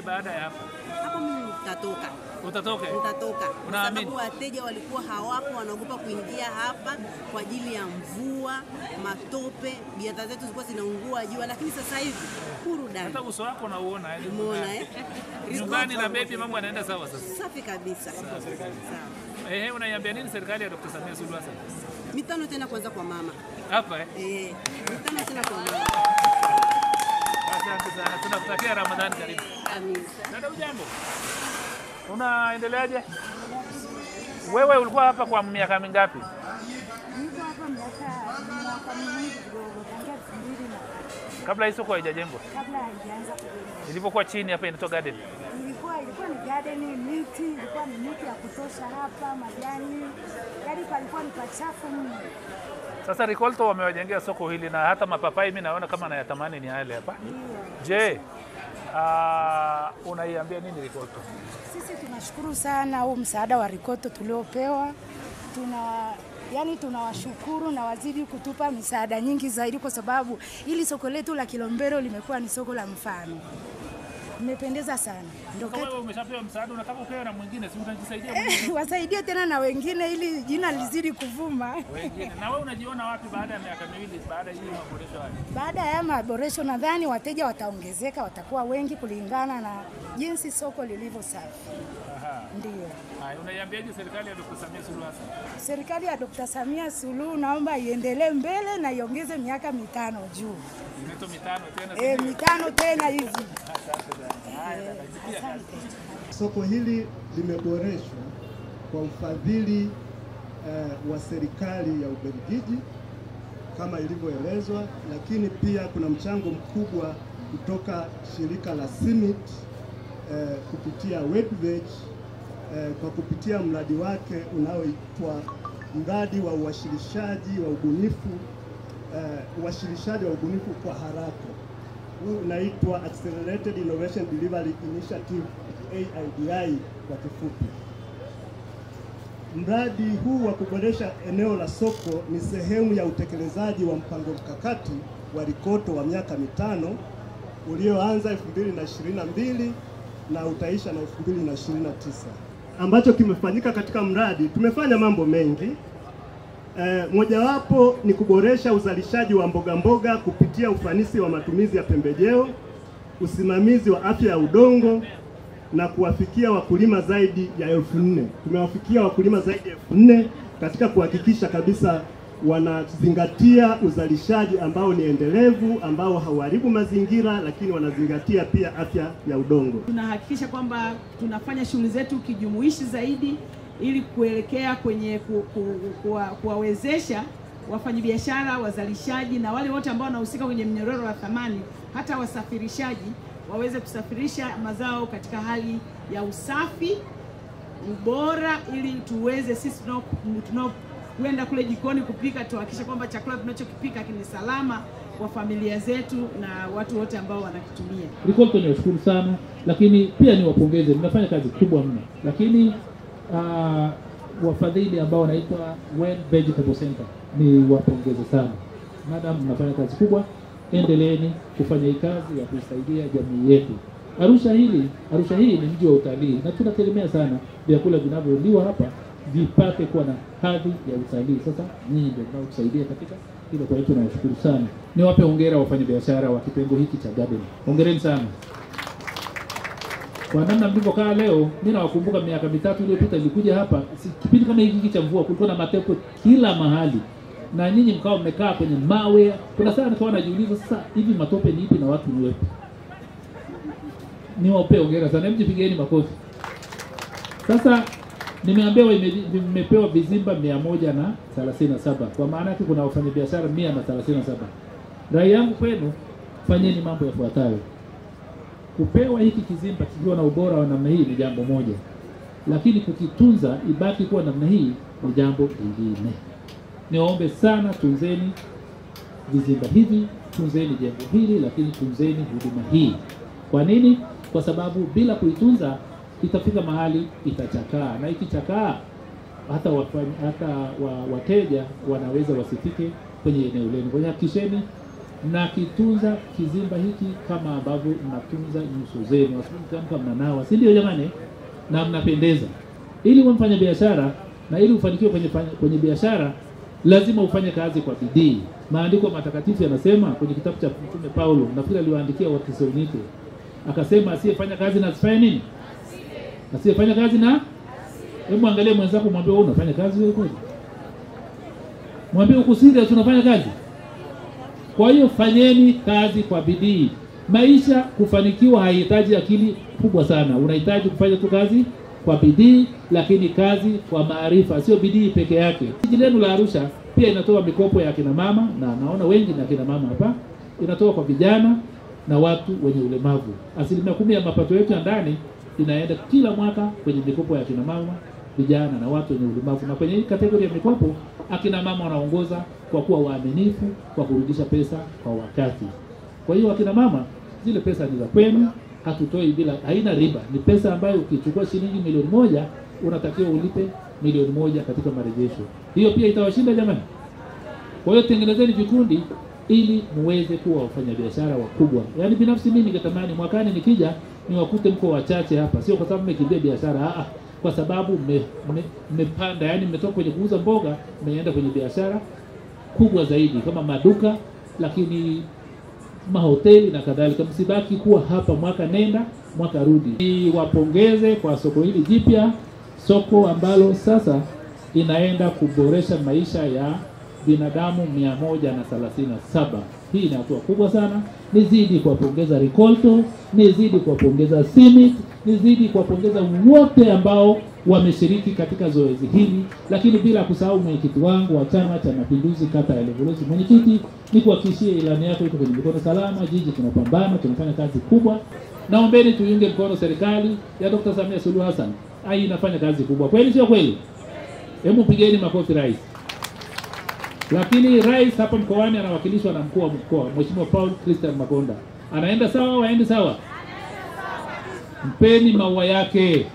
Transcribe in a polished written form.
serikali baada ya hapa? Hapa mimi nitatoka. Utatoka? Nitatoka. Unaamini? Sababu wateja walikuwa hawapo, wanaogopa kuingia hapa kwa ajili ya mvua, matope, biashara zetu zilikuwa zinaungua jua, lakini sasa hivi burudani. Hata uso wako unauona Umeona Nyumbani na baby mambo yanaenda sawa sasa. Safi kabisa. Sawa. Unaiambia nini serikali ya Dr. Samia Suluhu Hassan? Mitano tena kwanza kwa mama. Hapa mitano tena kwa mama. Asante sana. Tunakutakia Ramadhani karibu. Amina. Dada ujambo? Unaendeleaje? Wewe ulikuwa hapa kwa miaka mingapi? Niko hapa miaka mingi kidogo, tangia 2000. Kabla hii soko haijajengwa? Kabla haijaanza kujengwa. Ilipokuwa chini hapa inaitwa garden? Ilikuwa ni garden, miti, ilikuwa ni miti ya kutosha hapa, majani. Yaani palikuwa ni pachafu mno. Sasa Rikolto wamewajengea soko hili na hata mapapai mimi naona kama nayatamani ni yale hapa. Je, unaiambia nini Rikolto? Sisi tunashukuru sana huu msaada wa Rikolto tuliopewa. Tunawashukuru na wazidi kutupa misaada nyingi zaidi, kwa sababu ili soko letu la Kilombero limekuwa ni soko la mfano. Nimependeza sana. Ndio wewe umeshapewa msaada, unataka upewe na mwingine, si utajisaidia mwenyewe? Wasaidie tena na wengine ili jina lizidi kuvuma. Wengine. Na wewe unajiona wapi baada ya miaka miwili baada ya hii maboresho haya? Baada ya maboresho nadhani wateja wataongezeka, watakuwa wengi kulingana na jinsi soko lilivyo safi. Ndio. Unaiambiaje serikali ya Dr. Samia Suluhu Hassan? Serikali ya Dr. Samia Suluhu naomba iendelee mbele na iongeze miaka 5 juu. Inaitwa 5 tena? 5 tena hivi. Asante. Soko hili limeboreshwa kwa ufadhili wa serikali ya Ubelgiji kama ilivyoelezwa, lakini pia kuna mchango mkubwa kutoka shirika la Simit kupitia Wedvej kwa kupitia mradi wake unaoitwa mradi wa uwasilishaji wa ubunifu kwa haraka. Huu unaitwa Accelerated Innovation Delivery Initiative, AIDI kwa kifupi. Mradi huu wa kuboresha eneo la soko ni sehemu ya utekelezaji wa mpango mkakati wa Rikolto wa miaka 5 ulioanza 2022 na utaisha na 2029. Ambacho kimefanyika katika mradi, tumefanya mambo mengi. Mojawapo ni kuboresha uzalishaji wa mboga kupitia ufanisi wa matumizi ya pembejeo, usimamizi wa afya ya udongo na kuwafikia wakulima zaidi ya 4,000. Tumewafikia wakulima zaidi ya 4,000 katika kuhakikisha kabisa wanazingatia uzalishaji ambao ni endelevu, ambao hauharibu mazingira, lakini wanazingatia pia afya ya udongo. Tunahakikisha kwamba tunafanya shughuli zetu kijumuishi zaidi ili kuelekea kwenye kuwawezesha wafanyabiashara, wazalishaji na wale wote ambao wanahusika kwenye mnyororo wa thamani, hata wasafirishaji, waweze kusafirisha mazao katika hali ya usafi, ubora, ili tuweze sisi tunaokwenda kule jikoni kupika tuhakikishe kwamba chakula tunachokipika ni salama kwa familia zetu na watu wote ambao wanakitumia. Rikolto niwashukuru sana, lakini pia niwapongeze, mnafanya kazi kubwa mno. Lakini wafadhili ambao wanaitwa Well Vegetable Center ni wapongeze sana. Madam, mnafanya kazi kubwa, endeleeni kufanya hii kazi ya kusaidia jamii yetu. Arusha hii ni mji wa utalii na tunategemea sana vyakula vinavyoliwa hapa vipate kuwa na hadhi ya utalii. Sasa nyinyi ndio mnaotusaidia katika hilo, kwa hiyo tunawashukuru sana. Niwape hongera wafanyabiashara wa kitengo hiki cha garden. Hongereni sana. Kwa namna mlivyokaa leo, mimi nawakumbuka miaka 3 iliyopita nilikuja hapa, kipindi kama hiki cha mvua kulikuwa na matepo kila mahali. Na nyinyi mkao mmekaa kwenye mawe. Kuna sana nikawa najiuliza sasa hivi matope ni ipi na watu ni wapi? Niwape hongera sana, mjipigeni makofi. Sasa nimeambiwa nimepewa vizimba 137. Kwa maana yake kuna wafanyabiashara 137. Rai yangu kwenu, fanyeni mambo yafuatayo. Kupewa hiki kizimba kikiwa na ubora wa namna hii ni jambo moja, lakini kukitunza ibaki kuwa namna hii ni jambo lingine. Niwaombe sana, tunzeni vizimba hivi, tunzeni jengo hili, lakini tunzeni huduma hii. Kwa nini? Kwa sababu bila kuitunza itafika mahali itachakaa, na ikichakaa hata wateja wanaweza wasifike kwenye eneo lenu. Kwa hiyo hakikisheni na kitunza kizimba hiki kama ambavyo mnatunza nyuso zenu. Wasikamka mnanawa, si ndio jamani? Na mnapendeza. Ili umfanye biashara na ili ufanikiwe kwenye biashara lazima ufanye kazi kwa bidii. Maandiko matakatifu yanasema kwenye kitabu cha Mtume Paulo, nafikiri aliwaandikia Wathesalonike, akasema asiyefanya kazi na asifanye nini? Asiyefanya kazi na hebu angalia mwenzako, mwambie wewe unafanya kazi wewe kweli? Mwambie uko serious unafanya kazi? Kwa hiyo fanyeni kazi kwa bidii. Maisha kufanikiwa haihitaji akili kubwa sana. Unahitaji kufanya tu kazi kwa bidii, lakini kazi kwa maarifa, sio bidii peke yake. Jiji lenu la Arusha pia inatoa mikopo ya kina mama, na naona wengi na kina mama hapa. Inatoa kwa vijana na watu wenye ulemavu. 10% ya mapato yetu ya ndani inaenda kila mwaka kwenye mikopo ya kina mama, vijana na watu wenye ulemavu. Na kwenye kategoria ya mikopo akina mama wanaongoza kwa kuwa waaminifu, kwa kurudisha pesa kwa wakati. Kwa hiyo akina mama, zile pesa ni za kwenu, hatutoi bila, haina riba. Ni pesa ambayo ukichukua shilingi milioni 1 unatakiwa ulipe milioni 1 katika marejesho. Hiyo pia itawashinda jamani. Kwa hiyo tengenezeni vikundi ili muweze kuwa wafanyabiashara wakubwa. Yaani binafsi mimi ningetamani mwakani nikija niwakute mko wachache hapa, sio kwa sababu mmekimbia biashara, kwa sababu mmepanda, yani mmetoka kwenye kuuza mboga mmeenda kwenye biashara kubwa zaidi kama maduka, lakini mahoteli na kadhalika. Msibaki kuwa hapa mwaka nenda mwaka rudi. Niwapongeze kwa soko hili jipya, soko ambalo sasa inaenda kuboresha maisha ya binadamu 137. Hii ni hatua kubwa sana. Nizidi kuwapongeza Rikolto, nizidi kuwapongeza Simit, nizidi kuwapongeza wote ambao wameshiriki katika zoezi hili, lakini bila kusahau mwenyekiti wangu wa Chama cha Mapinduzi kata ya Levolosi. Mwenyekiti, nikuhakikishie ilani yako iko kwenye mikono salama. Jiji tunapambana, tunafanya kazi kubwa. Naombeni tuiunge mkono serikali ya Dr. Samia Suluhu Hassan. Ai, inafanya kazi kubwa. Kweli sio kweli? Hebu pigeni makofi rais. Lakini rais hapa mkoani anawakilishwa na mkuu wa mkoa, Mheshimiwa Paul Christian Makonda. Anaenda sawa, waende sawa? Mpeni maua yake.